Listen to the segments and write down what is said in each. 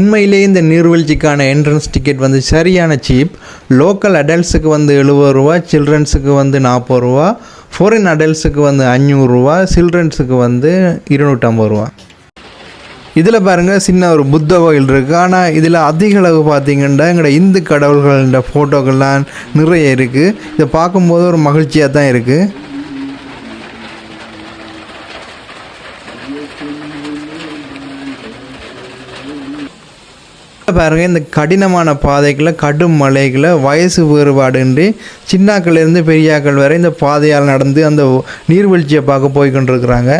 உண்மையிலேயே இந்த நீர்வீழ்ச்சிக்கான entrance ticket வந்து சரியான சீப். லோக்கல் அடல்ட்ஸுக்கு வந்து 70 ரூபா, சில்ட்ரன்ஸுக்கு வந்து 40 ரூபா, ஃபாரின் அடல்ட்ஸுக்கு வந்து 500 ரூபா, சில்ட்ரன்ஸுக்கு வந்து 250 ரூபா. இதில் பாருங்கள் சின்ன ஒரு புத்த கோயில் இருக்குது. ஆனால் இதில் அதிக அளவு பார்த்திங்கன்னா எங்களோட இந்து கடவுள்களோட ஃபோட்டோக்கள்லாம் நிறைய இருக்குது. இதை பார்க்கும்போது ஒரு மகிழ்ச்சியாக தான் இருக்குது. பாருங்கள் இந்த கடினமான பாதைகளை, கடும் மலைகளை, வயசு வேறுபாடுன்றி சின்னாக்கள்லேருந்து பெரியாக்கள் வரை இந்த பாதையால் நடந்து அந்த நீர்வீழ்ச்சியை பார்க்க போய்கொண்டிருக்கிறாங்க.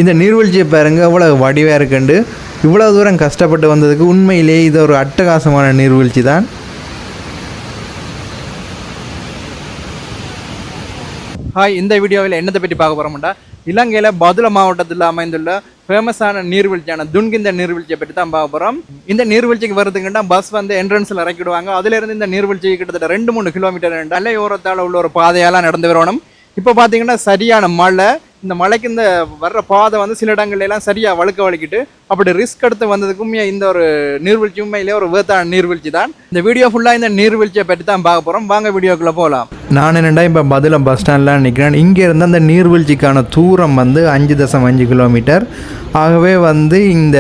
இந்த நீர்வீழ்ச்சியை பாருங்கள் எவ்வளோ வடிவாக இருக்குண்டு. இவ்வளோ தூரம் கஷ்டப்பட்டு வந்ததுக்கு உண்மையிலேயே இது ஒரு அட்டகாசமான நீர்வீழ்ச்சி தான். ஹாய், இந்த வீடியோவில் என்னத்தை பற்றி பார்க்க போகிறோம்டா, இலங்கையில் பதுள மாவட்டத்தில் அமைந்துள்ள ஃபேமஸான நீர்வீழ்ச்சியான துன்கிந்த நீர்வீழ்ச்சியை பற்றி தான் பார்க்க போகிறோம். இந்த நீர்வீழ்ச்சிக்கு வரதுக்குன்னா பஸ் வந்து என்ட்ரன்ஸில் இறக்கிடுவாங்க. அதிலிருந்து இந்த நீர்வீழ்ச்சி கிட்டத்தட்ட 2-3 கிலோமீட்டர் அலையோரத்தால் உள்ள ஒரு பாதையெல்லாம் நடந்து வரணும். இப்போ பார்த்தீங்கன்னா சரியான மழை. இந்த மலைக்கு இந்த வர்ற பாதை வந்து சில இடங்கள்லாம் சரியாக வழுக்கிட்டு அப்படி ரிஸ்க் எடுத்து வந்ததுக்கும் இந்த ஒரு நீர்வீழ்ச்சி உண்மையிலே ஒரு வேத்தான நீர்வீழ்ச்சி தான். இந்த வீடியோ ஃபுல்லாக இந்த நீர்வீழ்ச்சியை பற்றி தான் பார்க்க போகிறோம். வாங்க வீடியோக்குள்ளே போகலாம். நான் என்னடா இப்போ பதில பஸ் ஸ்டாண்ட்லாம் நிற்கிறேன். இங்கேருந்து அந்த நீர்வீழ்ச்சிக்கான தூரம் வந்து 5.5 கிலோமீட்டர். ஆகவே வந்து இந்த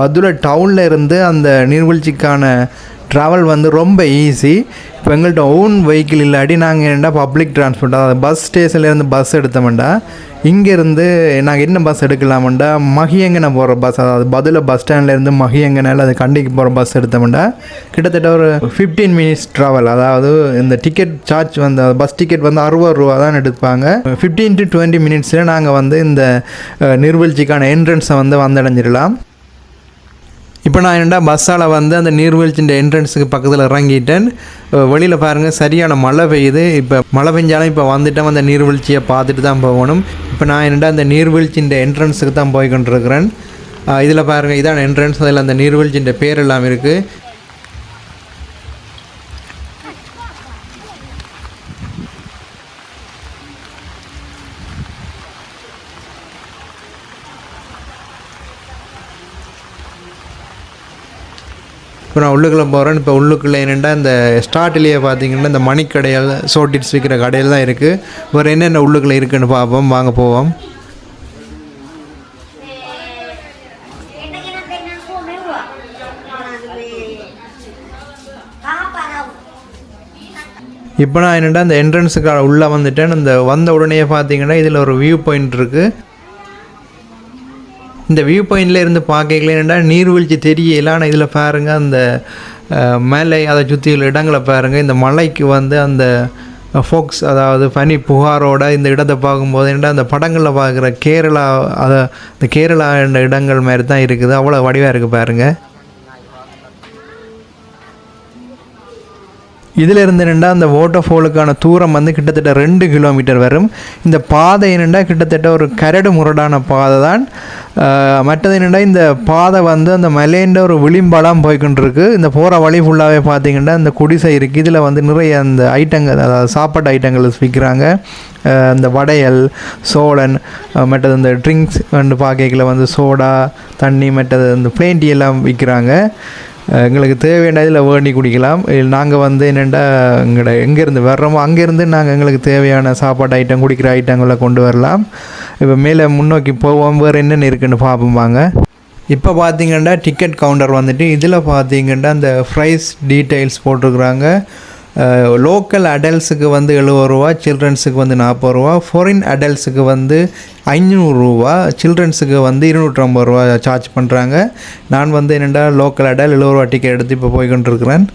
பதுளை டவுனில் இருந்து அந்த நீர்வீழ்ச்சிக்கான ட்ராவல் வந்து ரொம்ப ஈஸி. இப்போ எங்கள்கிட்ட ஓன் வெஹிக்கிள் இல்லாட்டி நாங்கள் என்ன பப்ளிக் டிரான்ஸ்போர்ட், அதாவது பஸ் ஸ்டேஷன்லேருந்து பஸ் எடுத்தோம்டா இங்கேருந்து நாங்கள் என்ன பஸ் எடுக்கலாமெண்டா மகியங்கனை போகிற பஸ், அதாவது பதில பஸ் ஸ்டாண்ட்லேருந்து மகியங்கனை அது கண்டிக்கு போகிற பஸ் எடுத்தோம்டா கிட்டத்தட்ட ஒரு 15 மினிட்ஸ் ட்ராவல். அதாவது இந்த டிக்கெட் சார்ஜ் வந்து பஸ் டிக்கெட் வந்து 60 ரூபா தான் எடுப்பாங்க. 15 to 20 மினிட்ஸில் நாங்கள் வந்து இந்த நீர்வீழ்ச்சிக்கான என்ட்ரன்ஸை வந்து வந்தடைஞ்சிடலாம். இப்போ நான் என்னடா பஸ்ஸால் வந்து அந்த நீர்வீழ்ச்சிൻ്റെ என்ட்ரன்ஸுக்கு பக்கத்தில் இறங்கிட்டேன். வெளியில் பாருங்கள் சரியான மழை பெய்யுது. இப்போ மழை பெஞ்சாலும் இப்போ வந்துட்டோம், அந்த நீர்வீழ்ச்சியை பார்த்துட்டு தான் போகணும். இப்போ நான் என்னடா அந்த நீர்வீழ்ச்சிൻ്റെ என்ட்ரன்ஸுக்கு தான் போய் கொண்டிருக்கிறேன். இதில் பாருங்கள் இதான் என்ட்ரன்ஸ். அதில் அந்த நீர்வீழ்ச்சிൻ്റെ பேர் எல்லாம் இருக்குது. இப்போ நான் உள்ளுக்குள்ளே போகிறேன். இப்போ உள்ளுக்குள்ளே என்னென்னா இந்த ஸ்டார்ட்லேயே பார்த்தீங்கன்னா இந்த மணிக்கடையில் சோட்டிட்ஸ் விற்கிற கடையில் தான் இருக்குது. வேறு என்னென்ன உள்ளுக்குள்ளே இருக்குதுன்னு பார்ப்போம், வாங்க போவோம். இப்போ நான் என்னென்னா இந்த என்ட்ரன்ஸுக்கு உள்ளே வந்துட்டேன். இந்த வந்த உடனே பார்த்தீங்கன்னா இதில் ஒரு வியூ பாயிண்ட் இருக்குது. இந்த வியூ பாயிண்டில் இருந்து பார்க்கல என்னென்னா நீர்வீழ்ச்சி தெரியல. ஆனால் இதில் பாருங்கள் அந்த மலை, அதை சுற்றி உள்ள இடங்களை பாருங்கள். இந்த மலைக்கு வந்து அந்த ஃபோக்ஸ், அதாவது பனி புகாரோட இந்த இடத்தை பார்க்கும்போது என்னென்னா அந்த படங்களில் பார்க்குற கேரளா, அதை இந்த கேரளா என்ற இடங்கள் மாதிரி தான் இருக்குது. அவ்வளோ வடிவாக இருக்குது பாருங்கள். இதில் இருந்து என்னென்னா அந்த வாட்டர் ஃபாலுக்கான தூரம் வந்து கிட்டத்தட்ட 2 கிலோமீட்டர் வரும். இந்த பாதை என்னென்னா கிட்டத்தட்ட ஒரு கரடு முரடான பாதை தான். மற்றது என்னென்னா இந்த பாதை வந்து அந்த மலைன்ற ஒரு விளிம்பாலாம் போய்கொண்டிருக்கு. இந்த போகிற வழி ஃபுல்லாகவே பார்த்திங்கன்னா இந்த குடிசை இருக்குது. இதில் வந்து நிறைய அந்த ஐட்டங்கள், அதாவது சாப்பாட்டு ஐட்டங்கள் விற்கிறாங்க. இந்த வடையல், சோளன், மற்றது இந்த ட்ரிங்க்ஸ் வந்து பார்க்கல வந்து சோடா, தண்ணி, மற்றது இந்த பிளேன் டீ எல்லாம் விற்கிறாங்க. எங்களுக்கு தேவையானதில் வேண்டி குடிக்கலாம். நாங்கள் வந்து என்னென்னா எங்கேருந்து வர்றோமோ அங்கேருந்து நாங்கள் எங்களுக்கு தேவையான சாப்பாடு ஐட்டம், குடிக்கிற ஐட்டங்களை கொண்டு வரலாம். இப்போ மேலே முன்னோக்கி போவோம், வேறு என்னென்ன இருக்குதுன்னு பார்ப்போம்பாங்க. இப்போ பார்த்திங்கன்னா டிக்கெட் கவுண்டர் வந்துட்டு இதில் பார்த்திங்கன்னா அந்த ப்ரைஸ் டீட்டெயில்ஸ் போட்டிருக்குறாங்க. லோக்கல் அடல்ட்ஸுக்கு வந்து 70 ரூபா, சில்ட்ரன்ஸுக்கு வந்து 40 ரூபா, ஃபாரின் அடல்ட்ஸுக்கு வந்து 500 ரூபா, சில்ட்ரன்ஸுக்கு வந்து 250 ரூபா சார்ஜ் பண்ணுறாங்க. நான் வந்து என்னென்னா லோக்கல் அடல்ட் 70 ரூபா டிக்கெட் எடுத்து இப்போ போய்கொண்டிருக்கிறேன்.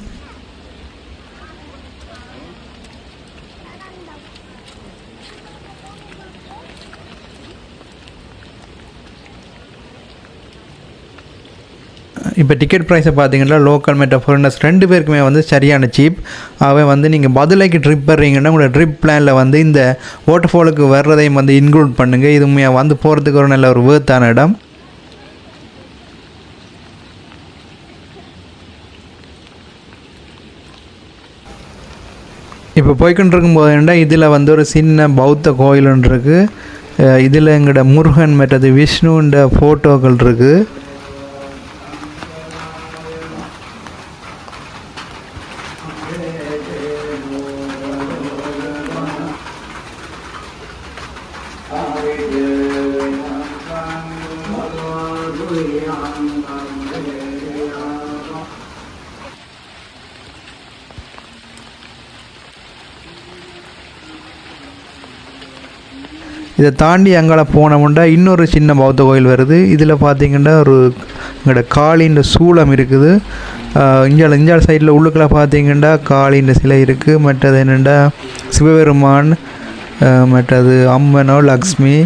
இப்போ டிக்கெட் ப்ரைஸை பார்த்தீங்கன்னா லோக்கல் மெட்ரோ ஃபாரினர்ஸ் 2 பேருக்குமே வந்து சரியான சீப். ஆகவே வந்து நீங்கள் பதுளைக்கு ட்ரிப் வர்றீங்கன்னா உங்களோட ட்ரிப் பிளானில் வந்து இந்த வாட்டர் ஃபாலுக்கு வர்றதையும் வந்து இன்க்ளூட் பண்ணுங்கள். இது உண்மையாக வந்து போகிறதுக்கு ஒரு நல்ல ஒரு வேர்த்தான இடம். இப்போ போய்கொண்டு இருக்கும்போது இதில் வந்து ஒரு சின்ன பௌத்த கோயில் ஒன்று இருக்குது. இதில் எங்களோட முருகன் மற்றது விஷ்ணுன்ற ஃபோட்டோக்கள் இருக்குது. இதை தாண்டி அங்கே போனோம்னா இன்னொரு சின்ன பௌத்த கோயில் வருது. இதில் பார்த்திங்கன்னா ஒரு எங்களோட காளின்ற சூளம் இருக்குது. இஞ்சால சைடில் உள்ளுக்குள்ள பார்த்திங்கன்னா காளின்ற சிலை இருக்குது. மற்றது என்னென்னா சிவபெருமான், மற்றது அம்மனோ லக்ஷ்மி,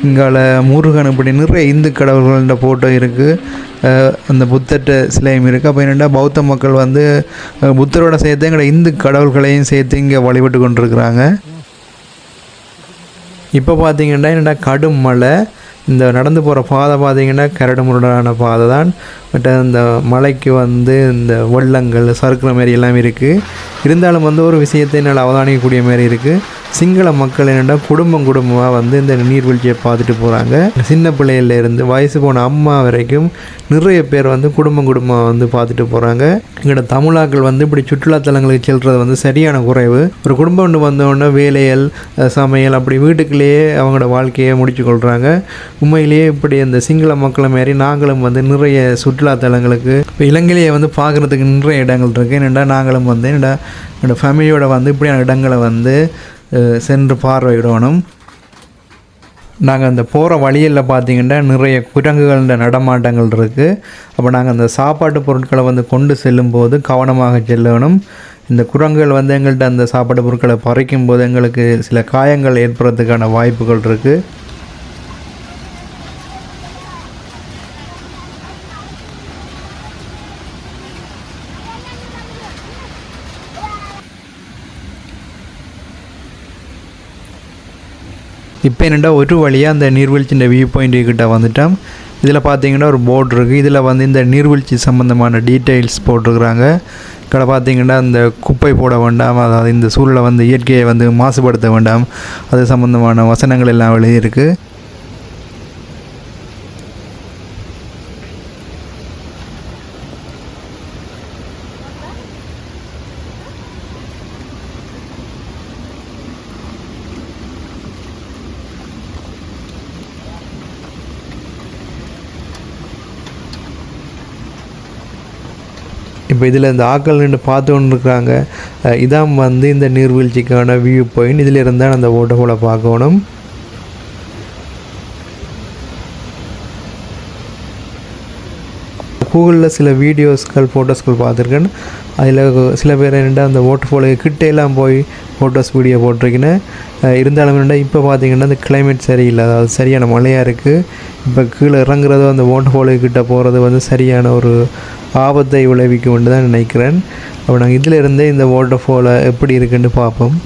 இங்கால முருகன், இப்படி நிறைய இந்து கடவுள்கள ஃபோட்டோ இருக்குது. அந்த புத்தர்கிட்ட சிலையும் இருக்குது. அப்போ என்னென்னா பௌத்த மக்கள் வந்து புத்தரோட சேர்த்து எங்களோட இந்து கடவுள்களையும் சேர்த்து இங்கே வழிபட்டு கொண்டிருக்கிறாங்க. இப்போ பார்த்திங்கன்னா என்னடா கடும் மழை. இந்த நடந்து போகிற பாதை பார்த்திங்கன்னா கரடு முரடான பாதை தான். பட் இந்த மலைக்கு வந்து இந்த வெள்ளங்கள் சறுக்கிற மாரி எல்லாம் இருக்குது. இருந்தாலும் வந்து ஒரு விஷயத்தை என்னால் அவதானிக்கக்கூடிய மாரி இருக்குது. சிங்கள மக்கள் என்னென்னா குடும்பமாக வந்து இந்த நீர்வீழ்ச்சியை பார்த்துட்டு போகிறாங்க. சின்ன பிள்ளையிலேருந்து வயசு போன அம்மா வரைக்கும் நிறைய பேர் வந்து குடும்பமாக வந்து பார்த்துட்டு போகிறாங்க. எங்களோட தமிழாக்கள் வந்து இப்படி சுற்றுலாத்தலங்களுக்கு செல்வது வந்து சரியான குறைவு. ஒரு குடும்பம் ஒன்று வந்தோடனே வேலைகள், சமையல், அப்படி வீட்டுக்குள்ளேயே அவங்களோட வாழ்க்கையை முடிச்சு கொள்கிறாங்க. உண்மையிலேயே இப்படி இந்த சிங்கள மக்களை மாரி நாங்களும் வந்து நிறைய சுற்றுலாத்தலங்களுக்கு இப்போ இலங்கையிலேயே வந்து பார்க்குறதுக்கு நிறைய இடங்கள் இருக்குது. என்னென்னா நாங்களும் வந்து என்னோட ஃபேமிலியோட வந்து இப்படியான இடங்களை வந்து சென்று பார்வையிடணும். நாங்கள் அந்த போகிற வழியில் பார்த்திங்கன்னா நிறைய குரங்குகள் நடமாட்டங்கள் இருக்குது. அப்போ நாங்கள் அந்த சாப்பாட்டு பொருட்களை வந்து கொண்டு செல்லும்போது கவனமாக செல்லணும். இந்த குரங்குகள் வந்து எங்கள்கிட்ட அந்த சாப்பாட்டு பொருட்களை பறிக்கும் போது எங்களுக்கு சில காயங்கள் ஏற்படுறதுக்கான வாய்ப்புகள் இருக்குது. இப்போ என்னென்னா ஒரு வழியாக அந்த நீர்வீழ்ச்சியின் வியூ பாயிண்ட்டுக்கிட்ட வந்துட்டோம். இதில் பார்த்திங்கன்னா ஒரு போர்டு இருக்குது. இதில் வந்து இந்த நீர்வீழ்ச்சி சம்மந்தமான டீட்டெயில்ஸ் போட்டிருக்குறாங்க. ఇక్కడ பார்த்திங்கன்னா இந்த குப்பை போட வேண்டாம், அதாவது இந்த சூழலை வந்து இயற்கையை வந்து மாசுபடுத்த வேண்டாம், அது சம்மந்தமான வசனங்கள் எல்லாம் எழுதியிருக்கு. இப்போ இதில் இந்த ஆக்கள் நின்று பார்த்து கொண்டு இருக்கிறாங்க. இதான் வந்து இந்த நீர்வீழ்ச்சிக்கான வியூ பாயிண்ட். இதில் இருந்தால் அந்த வாட்டர்ஃபாலை பார்க்கணும். கூகுளில் சில வீடியோஸ்கள் ஃபோட்டோஸ்கள் பார்த்துருக்கேன். அதில் சில பேர் என்னென்னா அந்த வாட்டர்ஃபாலுக்கு கிட்டேலாம் போய் ஃபோட்டோஸ் வீடியோ போட்டிருக்கேன். இருந்தாலும் என்னென்னா இப்போ பார்த்திங்கன்னா அந்த கிளைமேட் சரியில்லை, அதாவது சரியான மழையாக இருக்குது. இப்போ கீழே இறங்குறதோ அந்த வாட்டர்ஃபாலுக்கு கிட்டே போகிறது வந்து சரியான ஒரு ஆபத்தை விளைவிக்கும் என்று தான் நினைக்கிறேன். அப்போ நாங்கள் இதில் இருந்தே இந்த வாட்டர்ஃபாலை எப்படி இருக்குன்னு பார்ப்போம்.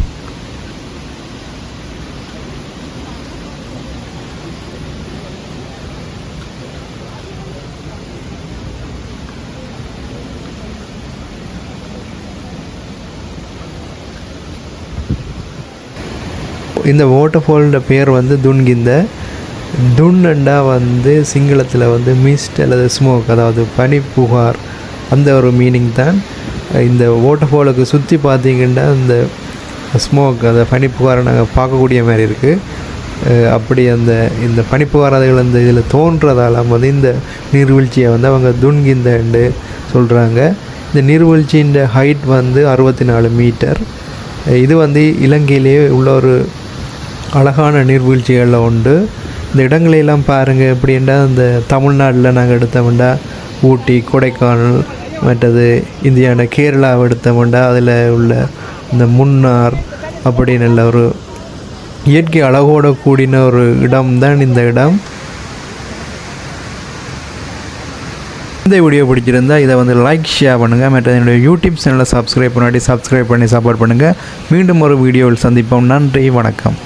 இந்த வாட்டர்ஃபாலோட பேர் வந்து துன்கிந்த. துன்னண்டா வந்து சிங்களத்தில் வந்து மிஸ்ட் அல்லது ஸ்மோக், அதாவது பனிப்புகார், அந்த ஒரு மீனிங் தான். இந்த வாட்டர்ஃபாலுக்கு சுற்றி பார்த்திங்கன்னா இந்த ஸ்மோக், அந்த பனிப்புகாரை நாங்கள் பார்க்கக்கூடிய மாதிரி இருக்குது. அப்படி இந்த பனிப்புகாரதைகள் அந்த இதில் தோன்றதால் வந்து இந்த நீர்வீழ்ச்சியை வந்து அவங்க துன்கிந்தன்னு சொல்கிறாங்க. இந்த நீர்வீழ்ச்சியின் ஹைட் வந்து 64 மீட்டர். இது வந்து இலங்கையிலேயே உள்ள ஒரு அழகான நீர்வீழ்ச்சிகளில் உண்டு. இந்த இடங்களெல்லாம் பாருங்கள். எப்படின்னா இந்த தமிழ்நாட்டில் நாங்கள் எடுத்தோம்னா ஊட்டி, கொடைக்கானல், மற்றது இந்தியாவோட கேரளாவை எடுத்தோம்னா அதில் உள்ள இந்த முன்னார் அப்படின்னு நல்ல ஒரு இயற்கை அழகோட கூடின ஒரு இடம் தான் இந்த இடம். இந்த வீடியோ பிடிச்சிருந்தா இதை வந்து லைக், ஷேர் பண்ணுங்கள். மற்ற என்னுடைய யூடியூப் சேனலை சப்ஸ்கிரைப் பண்ணி சப்போர்ட் பண்ணுங்கள். மீண்டும் ஒரு வீடியோவில் சந்திப்போம். நன்றி, வணக்கம்.